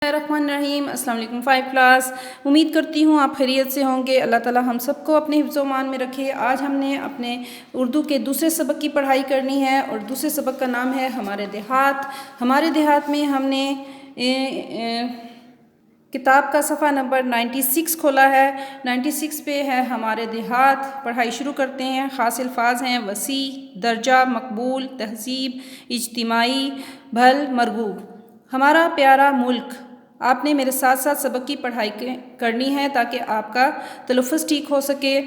الرحمن الرحیم۔ السلام علیکم 5 کلاس، امید کرتی ہوں آپ خیریت سے ہوں گے۔ اللہ تعالی ہم سب کو اپنے حفظ و امان میں رکھے۔ آج ہم نے اپنے اردو کے دوسرے سبق کی پڑھائی کرنی ہے اور دوسرے سبق کا نام ہے ہمارے دیہات۔ ہمارے دیہات میں ہم نے کتاب کا صفحہ نمبر 96 کھولا ہے۔ 96 پہ ہے ہمارے دیہات۔ پڑھائی شروع کرتے ہیں۔ خاص الفاظ ہیں: وسیع، درجہ، مقبول، تہذیب، اجتماعی، بھل، مرغوب۔ ہمارا پیارا ملک، آپ نے میرے ساتھ ساتھ سبق کی پڑھائی کرنی ہے تاکہ آپ کا تلفظ ٹھیک ہو سکے۔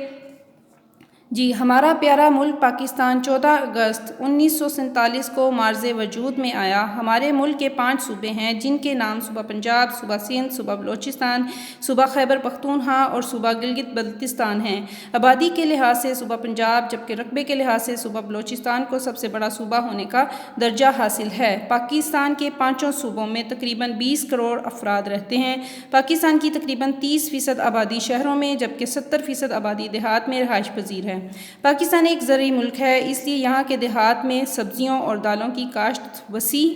جی، ہمارا پیارا ملک پاکستان 14 اگست 1947 کو مارز وجود میں آیا۔ ہمارے ملک کے 5 صوبے ہیں جن کے نام صوبہ پنجاب، صوبہ سندھ، صوبہ بلوچستان، صوبہ خیبر پختونخوا اور صوبہ گلگت بلتستان ہیں۔ آبادی کے لحاظ سے صوبہ پنجاب، جبکہ رقبے کے لحاظ سے صوبہ بلوچستان کو سب سے بڑا صوبہ ہونے کا درجہ حاصل ہے۔ پاکستان کے 5 صوبوں میں تقریباً 20 کروڑ افراد رہتے ہیں۔ پاکستان کی تقریباً 30% آبادی شہروں میں جبکہ 70% آبادی دیہات میں رہائش پذیر ہے۔ پاکستان ایک زرعی ملک ہے، اس لیے یہاں کے دیہات میں سبزیوں اور دالوں کی کاشت وسیع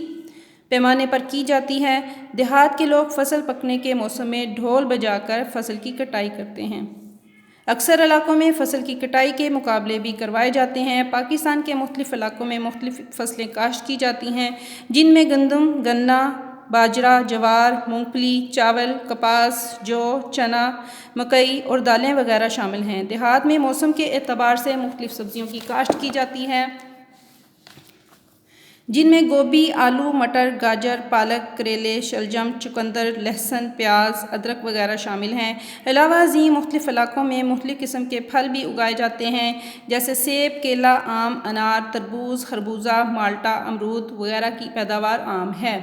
پیمانے پر کی جاتی ہے۔ دیہات کے لوگ فصل پکنے کے موسم میں ڈھول بجا کر فصل کی کٹائی کرتے ہیں۔ اکثر علاقوں میں فصل کی کٹائی کے مقابلے بھی کروائے جاتے ہیں۔ پاکستان کے مختلف علاقوں میں مختلف فصلیں کاشت کی جاتی ہیں جن میں گندم، گنا، باجرہ، جوار، مونگ پھلی، چاول، کپاس، جو، چنا، مکئی اور دالیں وغیرہ شامل ہیں۔ دیہات میں موسم کے اعتبار سے مختلف سبزیوں کی کاشت کی جاتی ہے جن میں گوبھی، آلو، مٹر، گاجر، پالک، کریلے، شلجم، چقندر، لہسن، پیاز، ادرک وغیرہ شامل ہیں۔ علاوہ ازیں مختلف علاقوں میں مختلف قسم کے پھل بھی اگائے جاتے ہیں جیسے سیب، کیلا، آم، انار، تربوز، خربوزہ، مالٹا، امرود وغیرہ کی پیداوار عام ہے۔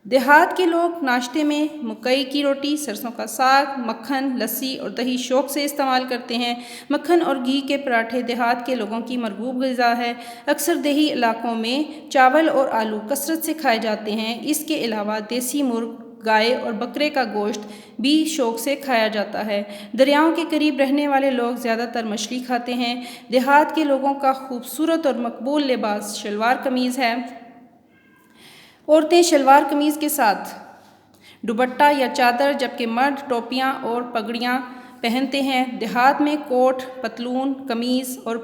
دیہات کے لوگ ناشتے میں مکئی کی روٹی، سرسوں کا ساگ، مکھن، لسی اور دہی شوق سے استعمال کرتے ہیں۔ مکھن اور گھی کے پراٹھے دیہات کے لوگوں کی مرغوب غذا ہے۔ اکثر دیہی علاقوں میں چاول اور آلو کثرت سے کھائے جاتے ہیں۔ اس کے علاوہ دیسی مرغ، گائے اور بکرے کا گوشت بھی شوق سے کھایا جاتا ہے۔ دریاؤں کے قریب رہنے والے لوگ زیادہ تر مچھلی کھاتے ہیں۔ دیہات کے لوگوں کا خوبصورت اور مقبول لباس شلوار قمیض ہے۔ عورتیں شلوار قمیض کے ساتھ دوپٹہ یا چادر، جبکہ مرد ٹوپیاں اور پگڑیاں پہنتے ہیں۔ دیہات میں کوٹ، پتلون، قمیض اور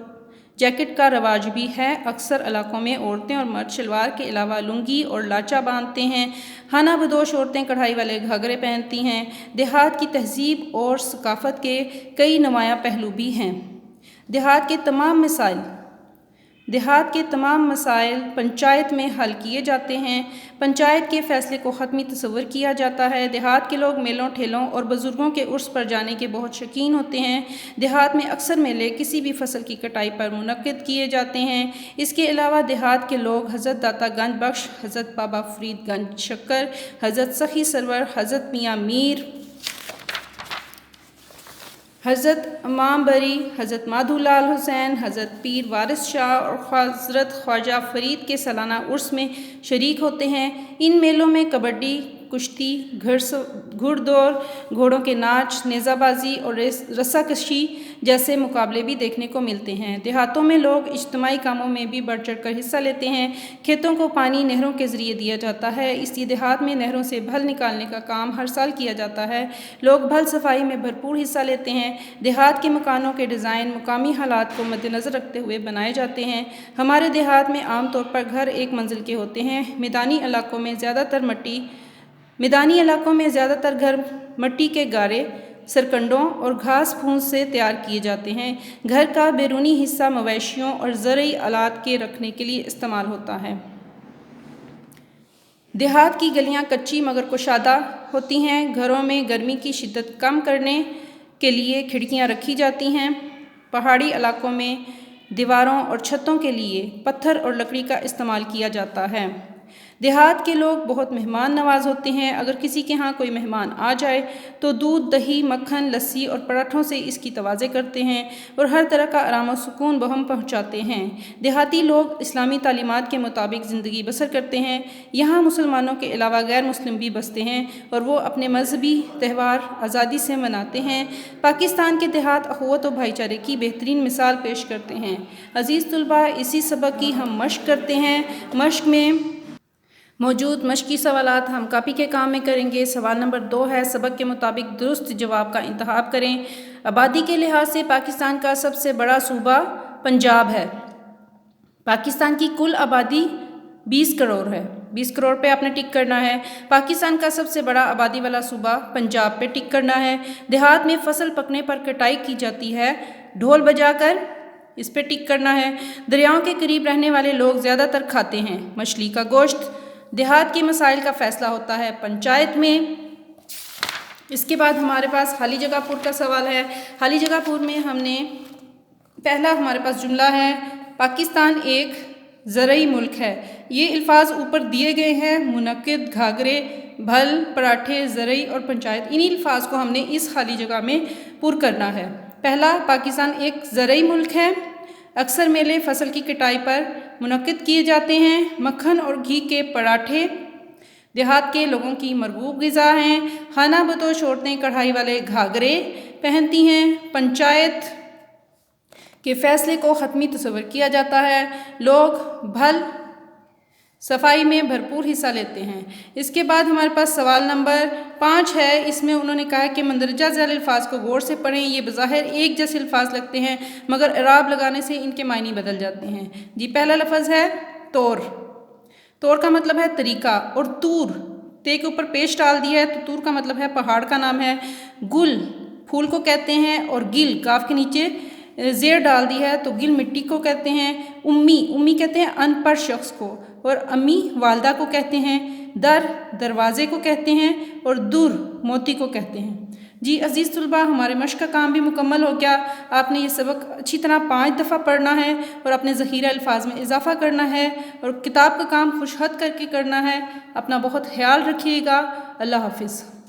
جیکٹ کا رواج بھی ہے۔ اکثر علاقوں میں عورتیں اور مرد شلوار کے علاوہ لنگی اور لاچا باندھتے ہیں۔ خانہ بدوش عورتیں کڑھائی والے گھاگھرے پہنتی ہیں۔ دیہات کی تہذیب اور ثقافت کے کئی نمایاں پہلو بھی ہیں۔ دیہات کے تمام مسائل پنچایت میں حل کیے جاتے ہیں۔ پنچایت کے فیصلے کو حتمی تصور کیا جاتا ہے۔ دیہات کے لوگ میلوں، ٹھیلوں اور بزرگوں کے عرس پر جانے کے بہت شوقین ہوتے ہیں۔ دیہات میں اکثر میلے کسی بھی فصل کی کٹائی پر منعقد کیے جاتے ہیں۔ اس کے علاوہ دیہات کے لوگ حضرت داتا گنج بخش، حضرت بابا فرید گنج شکر، حضرت سخی سرور، حضرت میاں میر، حضرت امام بری، حضرت مادھو لال حسین، حضرت پیر وارث شاہ اور حضرت خواجہ فرید کے سالانہ عرس میں شریک ہوتے ہیں۔ ان میلوں میں کبڈی، کشتی، گھڑ دوڑ، گھوڑوں کے ناچ، نیزہ بازی اور رسا کشی جیسے مقابلے بھی دیکھنے کو ملتے ہیں۔ دیہاتوں میں لوگ اجتماعی کاموں میں بھی بڑھ چڑھ کر حصہ لیتے ہیں۔ کھیتوں کو پانی نہروں کے ذریعے دیا جاتا ہے، اس لیے دیہات میں نہروں سے پھل نکالنے کا کام ہر سال کیا جاتا ہے۔ لوگ پھل صفائی میں بھرپور حصہ لیتے ہیں۔ دیہات کے مکانوں کے ڈیزائن مقامی حالات کو مد نظر رکھتے ہوئے بنائے جاتے ہیں۔ ہمارے دیہات میں عام طور پر گھر ایک منزل کے ہوتے ہیں۔ میدانی علاقوں میں زیادہ تر گھر مٹی کے گارے، سرکنڈوں اور گھاس پھوس سے تیار کیے جاتے ہیں۔ گھر کا بیرونی حصہ مویشیوں اور زرعی آلات کے رکھنے کے لیے استعمال ہوتا ہے۔ دیہات کی گلیاں کچی مگر کشادہ ہوتی ہیں۔ گھروں میں گرمی کی شدت کم کرنے کے لیے کھڑکیاں رکھی جاتی ہیں۔ پہاڑی علاقوں میں دیواروں اور چھتوں کے لیے پتھر اور لکڑی کا استعمال کیا جاتا ہے۔ دیہات کے لوگ بہت مہمان نواز ہوتے ہیں۔ اگر کسی کے ہاں کوئی مہمان آ جائے تو دودھ، دہی، مکھن، لسی اور پراٹھوں سے اس کی توازے کرتے ہیں اور ہر طرح کا آرام و سکون بہم پہنچاتے ہیں۔ دیہاتی لوگ اسلامی تعلیمات کے مطابق زندگی بسر کرتے ہیں۔ یہاں مسلمانوں کے علاوہ غیر مسلم بھی بستے ہیں اور وہ اپنے مذہبی تہوار آزادی سے مناتے ہیں۔ پاکستان کے دیہات اخوت و بھائی چارے کی بہترین مثال پیش کرتے ہیں۔ عزیز طلباء، اسی سبق کی ہم مشق کرتے ہیں۔ مشق میں موجود مشقی سوالات ہم کاپی کے کام میں کریں گے۔ سوال نمبر 2 ہے، سبق کے مطابق درست جواب کا انتخاب کریں۔ آبادی کے لحاظ سے پاکستان کا سب سے بڑا صوبہ پنجاب ہے۔ پاکستان کی کل آبادی 20 کروڑ ہے۔ 20 کروڑ پہ آپ نے ٹک کرنا ہے۔ پاکستان کا سب سے بڑا آبادی والا صوبہ پنجاب پہ ٹک کرنا ہے۔ دیہات میں فصل پکنے پر کٹائی کی جاتی ہے ڈھول بجا کر، اس پہ ٹک کرنا ہے۔ دریاؤں کے قریب رہنے والے لوگ زیادہ تر کھاتے ہیں مچھلی کا گوشت۔ دیہات کے مسائل کا فیصلہ ہوتا ہے پنچایت میں۔ اس کے بعد ہمارے پاس خالی جگہ پور کا سوال ہے۔ خالی جگہ پور میں ہم نے پہلا ہمارے پاس جملہ ہے، پاکستان ایک زرعی ملک ہے۔ یہ الفاظ اوپر دیے گئے ہیں، منعقد، گھاگرے، بھل، پراٹھے، زرعی اور پنچایت، انہی الفاظ کو ہم نے اس خالی جگہ میں پر کرنا ہے۔ پہلا، پاکستان ایک زرعی ملک ہے۔ اکثر میلے فصل کی کٹائی پر منعقد کیے جاتے ہیں۔ مکھن اور گھی کے پراٹھے دیہات کے لوگوں کی مرغوب غذا ہیں۔ خانہ بدوش عورتیں کڑھائی والے گھاگرے پہنتی ہیں۔ پنچایت کے فیصلے کو حتمی تصور کیا جاتا ہے۔ لوگ بھل صفائی میں بھرپور حصہ لیتے ہیں۔ اس کے بعد ہمارے پاس سوال نمبر 5 ہے۔ اس میں انہوں نے کہا کہ مندرجہ ذیل الفاظ کو غور سے پڑھیں۔ یہ بظاہر ایک جیسے الفاظ لگتے ہیں مگر اعراب لگانے سے ان کے معنی بدل جاتے ہیں۔ جی پہلا لفظ ہے طور۔ طور کا مطلب ہے طریقہ، اور طور تے کے اوپر پیش ڈال دیا ہے تو طور کا مطلب ہے پہاڑ کا نام ہے۔ گل پھول کو کہتے ہیں، اور گل کاف کے نیچے زیر ڈال دی ہے تو گل مٹی کو کہتے ہیں۔ امی، امی کہتے ہیں ان پڑھ شخص کو، اور امی والدہ کو کہتے ہیں۔ در دروازے کو کہتے ہیں، اور در موتی کو کہتے ہیں۔ جی عزیز طلباء، ہمارے مشق کا کام بھی مکمل ہو گیا۔ آپ نے یہ سبق اچھی طرح 5 دفعہ پڑھنا ہے اور اپنے ذخیرہ الفاظ میں اضافہ کرنا ہے، اور کتاب کا کام خوش خط کر کے کرنا ہے۔ اپنا بہت خیال رکھیے گا۔ اللہ حافظ۔